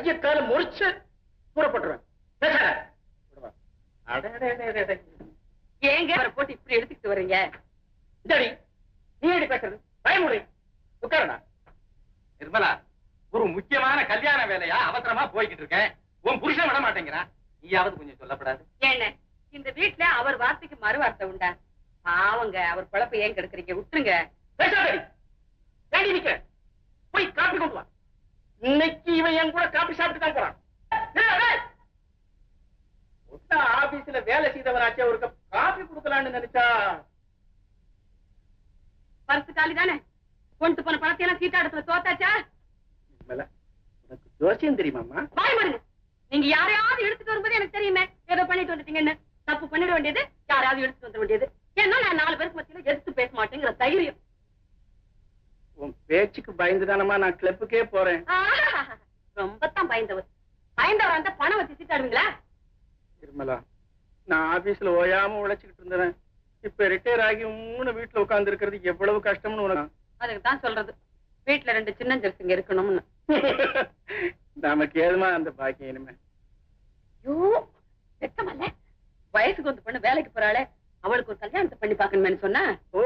கைய கால முறிச்சு தூரப்பட்டுருவேன். ஏங்க அவரை போட்டு இப்படி எடுத்துக்கிட்டு வர்றீங்க? இந்தடி நீ எப்படி பேசுறது? பயமுறை உட்காரடா. நிர்மலா, ஒரு முக்கியமான கல்யாண வேலையா அவசரமா போய்கிட்டு இருக்கேன். உன் புருஷன் விட மாட்டேங்கிறான். நீயாவது கொஞ்சம் சொல்லப்படாது? ஏண்ணே, இந்த வீட்டுல அவர் வார்த்தைக்கு மறு வார்த்தை உண்டா? பாவங்க, அவர் குழப்ப ஏன் கெடுக்குறீங்க? விட்டுருங்க. பேசாதடி. தேடி நிக்க போய் காப்பி கொண்டு வா. இன்னைக்கு இவன் என் கூட காப்பி சாப்பிட்டு தான் போறான். ஆபீஸ்ல வேலை செய்தவராச்சே ஒரு கப் காபி கொடுக்கலான்னு நினைச்சா பரிசு காலி தானே. கொண்டு போன பணத்தை எல்லாம் சீட்டாடத்துல தோத்தாச்சா? உனக்கு ஜோசியம் தெரியுமாமா? பாய் மாடுங்க. நீங்க யாரையாவது எடுத்துட்டு வரும்போது எனக்கு தெரியுமே ஏதோ பண்ணிட்டு வந்துட்டீங்கன்னு. தப்பு பண்ணிட வேண்டியது, யாராவது எடுத்துட்டு வந்துட வேண்டியது. ஏன்னா நான் 4 பேருக்கு மத்தியில எடுத்து பேச மாட்டேங்கிற தைரியம். உன் பேச்சுக்கு பயந்துதானமா நான் கிளப்புக்கே போறேன். ரொம்பத்தான் பயந்தவர். பயந்தவர் அந்த பணம் வச்சு சீட்டாடுவீங்களா? நிர்மலா, நான் ஆபீஸ்ல ஓயாம உழைச்சுக்கிட்டு இருந்தேன். இப்ப ரிட்டையர் ஆகி வீட்டுல உட்கார்ந்து இருக்கிறது எவ்வளவு கஷ்டம்னு உனக்கு அதுக்கு தான் சொல்றது. வீட்டுல 2 சின்ன ஜெர்சிங்க இருக்கணும்னு. நமக்கு ஏதுமா அந்த பாக்கியம் இனிமே? ஐயோ, வெக்கமல்ல. வயசுக்கு வந்து பொண்ணு வேலைக்கு போறாளே, அவளுக்கு ஒரு கல்யாணத்தை பண்ணி பாக்கணுமேன்னு சொன்னா. ஓ,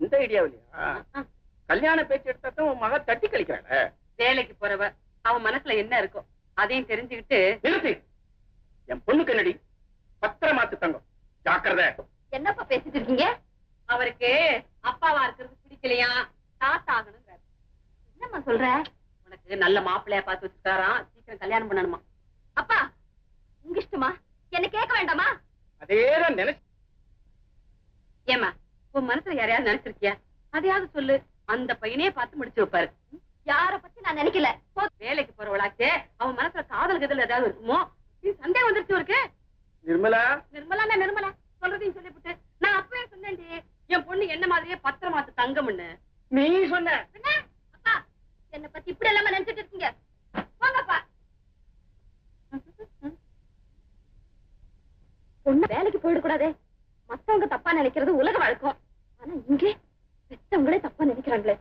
இந்த ஐடியா இல்லையா? கல்யாண பேச்சு எடுத்தா உன் மக தட்டி கழிக்கிறாள. வேலைக்கு போறவ அவன் மனசுல என்ன இருக்கும் அதையும் தெரிஞ்சுக்கிட்டு. நிறுத்தி. என் பொண்ணுக்கு என்னடி? 10 மாத்து தங்கம். ஜாக்கிரதை. என்னப்பா பேசிட்டு இருக்கீங்க? அவருக்கு அப்பாவா இருக்கிறது பிடிக்கலையா, தாத்தா ஆகணுங்கிறாரு. என்னம்மா சொல்ற? உனக்கு நல்ல மாப்பிள்ளையா பார்த்து வச்சுட்டாராம், சீக்கிரம் கல்யாணம் பண்ணணுமா. அப்பா உங்க இஷ்டமா, என்ன கேட்க வேண்டாமா? அதேதான் நினைச்சு. ஏமா, உன் மனசுல யாரையாவது நினைச்சிருக்கியா? அதையாவது சொல்லு. அந்த பையனே பார்த்து முடிச்சு வைப்பாரு. யார பத்தி நான் நினைக்கல. வேலைக்கு போறவளாச்சே, அவன் மனசுல காதல் கதல் ஏதாவது இருக்குமோ? சந்தேகம் வந்துருச்சு இருக்கு. நிர்மலா, நிர்மலா நிர்மலா சொல்றதையும் சொல்லிவிட்டு நான் அப்பவே சொன்னேன்டி, என் பொண்ணு என்ன மாதிரியே 10 மாத்து தங்கம்னு. நீ சொன்ன. அப்பா, என்ன பத்தி இப்படி எல்லாம் நினைச்சிட்டு இருக்கீங்க? போங்கப்பா. பொண்ணு வேலைக்கு போயிடக்கூடாதே. மத்தவங்க தப்பா நினைக்கிறது உலக வழக்கம். ஆனா இங்கே பெத்தவங்களே தப்பா நினைக்கிறாங்களே.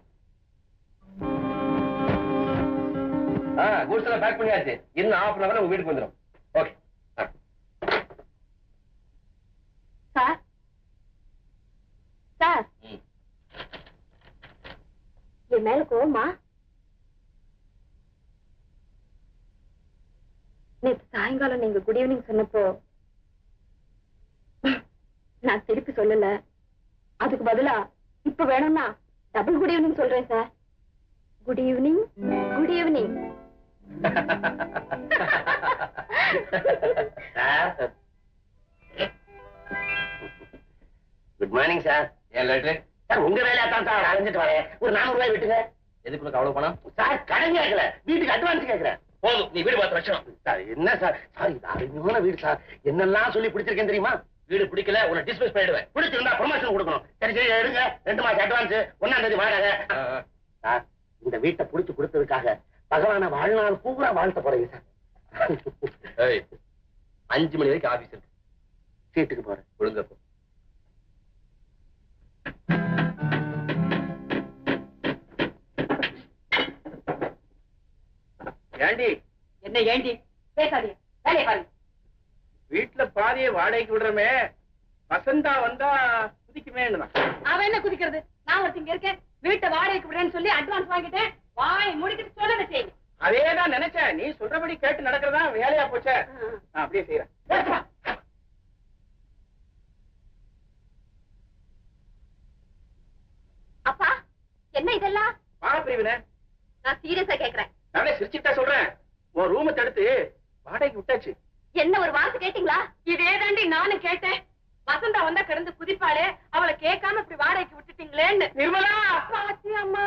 கூட்ஸ் எல்லாம் பேக் பண்ணியாச்சு. இன்னும் 1/2 hour உங்க வீட்டுக்கு வந்துடும். Okay sir. சார், என் மேல கோவமா? நேற்று சாயங்காலம் நீங்க குட் ஈவினிங் சொன்னப்போ நான் திருப்பி சொல்லல. அதுக்கு பதிலா இப்ப வேணும்னா டபுள் குட் ஈவினிங் சொல்றேன் sir. Good evening, good evening. Good morning sir. ஏன் லேட்டு சார்? உங்க வேலையா தான் சார் அலைஞ்சிட்டு வரேன். ஒரு 400 ரூபாய் விட்டுங்க. எதுக்கு அவ்வளவு பணம் சார்? கடன் கேட்கல, வீட்டுக்கு அட்வான்ஸ் கேட்கிறேன். போதும், நீ வீடு பார்த்து வச்சணும் சார். என்ன சார்? சார் இது அருமையான வீடு சார். என்னெல்லாம் சொல்லி பிடிச்சிருக்கேன் தெரியுமா? வீடு பிடிக்கல, உன்னை டிஸ்மிஸ் பண்ணிடுவேன். பிடிச்சிருந்தா ப்ரொமோஷன் கொடுக்கணும். சரி சரி எடுங்க. 2 மாசம் அட்வான்ஸ், 1ஆம் தேதி வாடகை. சார், இந்த வீட்டை பிடிச்சு கொடுத்ததுக்காக பகவான வாழ்நாள் பூரா வாழ்த்த போறீங்க சார். 5 மணி வரைக்கும் ஆபீஸ் இருக்கு. சீட்டுக்கு போறேன். ஒழுங்கப்போ. ஏண்டி? என்ன ஏண்டி? பேசாதீங்க, வேலையை பாருங்க. வீட்டுல பாதியை வாடகைக்கு விடுறமே, வசந்தா வந்தா குதிக்குமேன்னு. அவன் என்ன குதிக்கிறது? நான் ஒருத்தங்க இருக்கேன். வீட்டை வாடகைக்கு விடுறேன்னு சொல்லி அட்வான்ஸ் வாங்கிட்டேன். வாய் முடிக்கிட்டு சொல்ல செய்யுங்க. அதேதான் நினைச்சேன். நீ சொல்றபடி கேட்டு நடக்கிறதா வேலையா போச்ச. நான் அப்படியே செய்யறேன். அப்பா, என்ன இதெல்லாம்? பிரிவினை. நான் சீரியஸா கேக்குறேன். நானே சிரிச்சுட்டா சொல்றேன். உன் ரூமை தடுத்து வாடகைக்கு விட்டாச்சு. என்ன ஒரு வார்த்தை கேட்டீங்களா? இதே தாண்டி நானும் கேட்டேன். வசந்தா வந்தா கிடந்து குதிப்பாளே, அவளை கேட்காம இப்படி வாடகைக்கு விட்டுட்டீங்களேன்னு. நிர்மலா, அம்மா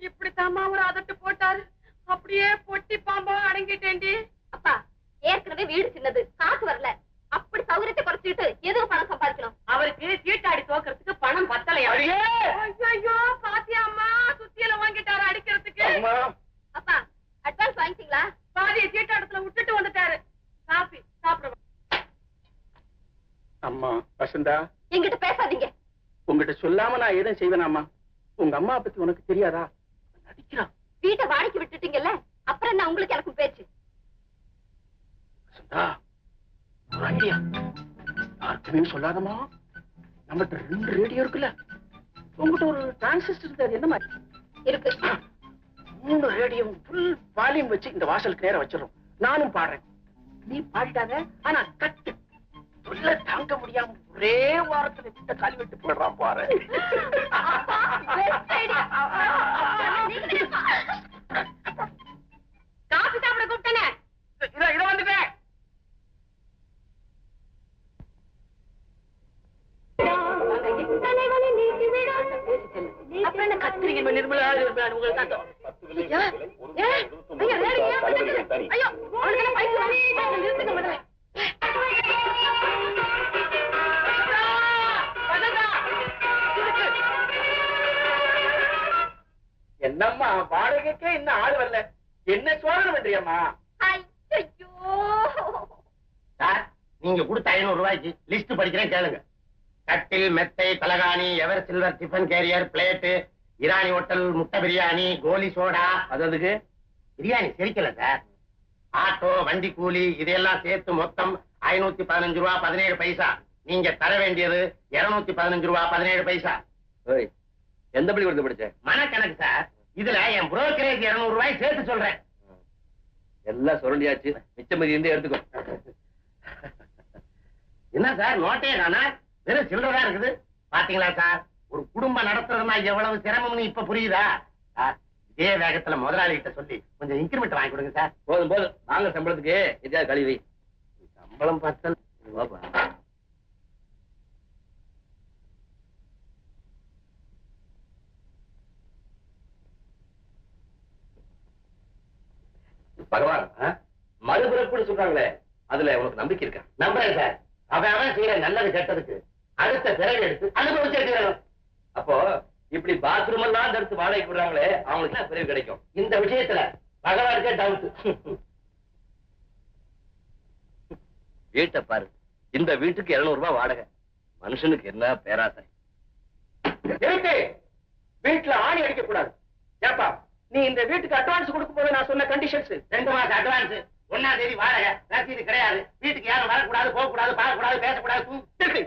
இப்படித்தாம்மா ஒரு அதட்டு போட்டாரு. அப்படியே பொட்டி பாம்பா அடங்கிட்டேன்டி. அப்பா, ஏற்கனவே வீடு சின்னது, காசு வரல. அப்படி சௌகரியத்தை குறைச்சிட்டு எதுக்கு பணம் சம்பாதிக்கணும்? அவருக்கு சீட்டாடி தோக்கிறதுக்கு பணம் பத்தலையா? ஐயோ பாத்தியாம்மா, சுத்தியில வாங்கிட்டாரு அடிக்கிறதுக்கு. அப்பா, அட்வான்ஸ் வாங்கிட்டீங்களா? பாதிய சீட்டாடத்துல விட்டுட்டு வந்துட்டாரு. காபி சாப்பிடுவோம். அம்மா வசந்தா, என்கிட்ட பேசாதீங்க. உங்ககிட்ட சொல்லாம நான் எதுவும் செய்வேனாமா? உங்க அம்மா பத்தி உனக்கு தெரியாதா? நடிக்கிறா. வீட்டை வாடகைக்கு விட்டுட்டீங்கல்ல, அப்புறம் என்ன உங்களுக்கு உங்களுக்கு எனக்கும் பேச்சு. யாருக்குமே சொல்லாதமா. நம்மகிட்ட 2 ரேடியோ இருக்குல்ல, உங்ககிட்ட ஒரு டிரான்சிஸ்டர் இருக்காது, என்ன மாதிரி இருக்கு. 3 ரேடியோ ஃபுல் வால்யூம் வச்சு இந்த வாசலுக்கு நேரம் வச்சிடறோம். நானும் பாடுறேன், நீ பாடிட்டாங்க. ஆனா கட்டு சொல்ல தாங்க முடியாம ஒரே வாரத்துல விட்ட காலி விட்டு போடுறான் பாரு. காபி சாப்பிட கூப்பிட்டேனே, இத வந்துட்டேன். அப்புறம் என்ன கத்துறீங்க நிர்மலா? உங்களுக்கு தான் ஐயோ, அவனுக்கு பைக் நிறுத்துங்க முதல்ல. என்னம்மா வாடகைக்கே இன்னும் ஆள் வரல, என்ன சோதனை பண்றியம்மா? ஐயோ, சார், நீங்க கொடுத்த 500 ரூபாய்க்கு லிஸ்ட் படிக்கிறேன் கேளுங்க. கட்டில், மெத்தை, தலகாணி, ever silver tiffin carrier, plate, Irani hotel, முட்டை பிரியாணி, கோலி சோடா. அதுக்கு பிரியாணி செரிக்கல சார். ஆட்டோ, வண்டி கூலி இதெல்லாம் சேர்த்து மொத்தம் 515 ரூபா 17 பைசா. நீங்க தர வேண்டியது 215 ரூபா 17 பைசா. எந்த பள்ளிக்கூடத்தை படிச்ச? மனக்கணக்கு சார். இதுல என் புரோக்கரேஜ் 200 ரூபாய் சேர்த்து சொல்றேன். எல்லாம் சுரண்டியாச்சு, மிச்ச மதி இருந்து எடுத்துக்கோ. என்ன சார் நோட்டே காணா, வெறும் சில்லறதா இருக்குது. பாத்தீங்களா சார், ஒரு குடும்பம் நடத்துறதுனா எவ்வளவு சிரமம்னு இப்ப புரியுதா? இதே வேகத்துல முதலாளி கிட்ட சொல்லி கொஞ்சம் இன்கிரிமெண்ட் வாங்கி கொடுங்க சார். போதும் போதும், வாங்க சம்பளத்துக்கு எதாவது கழிவு. சம்பளம் பார்த்தல் பகவான் மறுபிறப்புன்னு சொல்றாங்களே, அதுல உனக்கு நம்பிக்கை இருக்கா? நம்புறேன் சார். அவன் செய்யற நல்லது கெட்டதுக்கு அடுத்த பிறகு எடுத்து அனுபவிச்சிருக்கிறாங்க. அப்போ இப்படி பாத்ரூம் எல்லாம் எடுத்து வாடகை விடுறாங்களே, அவங்களுக்கு என்ன பிறகு கிடைக்கும்? இந்த விஷயத்துல பகவானுக்கே டவுட். வீட்டை பாரு, இந்த வீட்டுக்கு 200 ரூபாய் வாடகை. மனுஷனுக்கு என்ன பேராசை. வீட்டுல ஆணி அடிக்க கூடாது. ஏப்பா, நீ இந்த வீட்டுக்கு அட்வான்ஸ் கொடுக்கும் போது நான் சொன்ன கண்டிஷன்ஸ் 2 மாசம் அட்வான்ஸ், 1ஆம் தேதி வாடகை, ரசீது கிடையாது, வீட்டுக்கு யாரும் வரக்கூடாது, போகக்கூடாது, பார்க்கக்கூடாது, பேசக்கூடாது.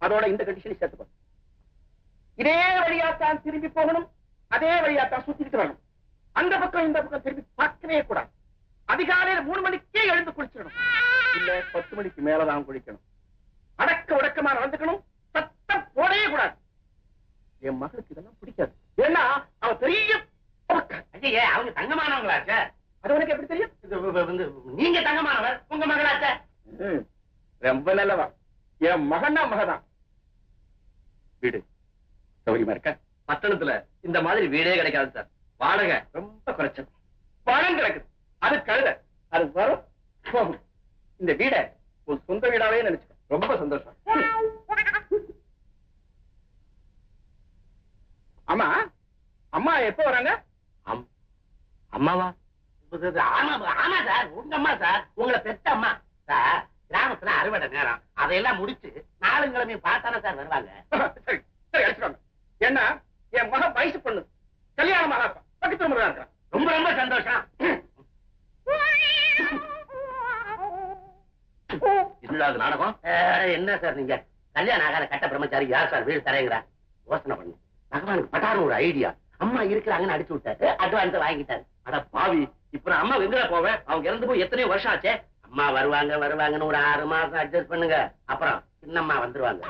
அதோட இந்த கண்டிஷனை சேர்த்துக்கோ. இதே வழியாத்தான் திரும்பி போகணும், அதே வழியாத்தான் சுத்திட்டு வரணும். அந்த பக்கம் இந்த பக்கம் திரும்பி பார்க்கவே கூடாது. அதிகாலையில 3 மணிக்கே எழுந்து குளிச்சிடணும், இல்ல 10 மணிக்கு மேலதான் குளிக்கணும். அடக்க உடக்கமா நடந்துக்கணும், சத்தம் போடவே கூடாது. என் மகளுக்கு இதெல்லாம் பிடிக்காது. ஏன்னா அவ பெரிய ஐயா, அவங்க தங்கமானவங்களாச்ச. அது உனக்கு எப்படி தெரியும்? நீங்க தங்கமானவர், உங்க மகளாச்ச. ரொம்ப நல்லவா. என் மகன்னா மகதான். வீடு சௌரியமா இருக்க? பட்டணத்துல இந்த மாதிரி வீடே கிடைக்காது சார். வாடகை ரொம்ப குறைச்சது. பணம் கிடக்குது, அது கழுத, அது வரும் போகும். இந்த வீட ஒரு சொந்த வீடாவே நினைச்சுக்க. ரொம்ப சந்தோஷம். ஆமா, அம்மா எப்ப வராங்க? அம்மாவா? ஆமா சார், உங்க அம்மா சார், உங்களை பெத்த அம்மா சார். கிராமத்துல அறுவடை நேரம், அதையெல்லாம் முடிச்சு 4 கிழமையும் பார்த்தானே சார் வருவாங்க. சரி சரி, அடிச்சுவாங்க. ஏன்னா என் மகன் வயசு பொண்ணு, கல்யாணம் ஆகா, பக்கத்து முறை இருக்கான். ரொம்ப ரொம்ப சந்தோஷம். இல்லாத நாடகம் என்ன சார்? நீங்க கல்யாணம் ஆகாத கட்ட பிரம்மச்சாரி யார் சார் வீடு தரேங்கிறா? யோசனை பண்ணு. பகவானுக்கு பட்டாரு ஒரு ஐடியா. அம்மா இருக்கிறாங்கன்னு அடிச்சு விட்டாரு, அட்வான்ஸ் வாங்கிட்டாரு. அட பாவி, இப்ப நான் அம்மா எங்கடா போவேன்? அவங்க இறந்து போய் எத்தனையோ வருஷம் ஆச்சே. அம்மா வருவாங்கன்னு ஒரு 6 மாசம் அட்ஜஸ்ட் பண்ணுங்க, அப்புறம் சின்னம்மா வந்துருவாங்க.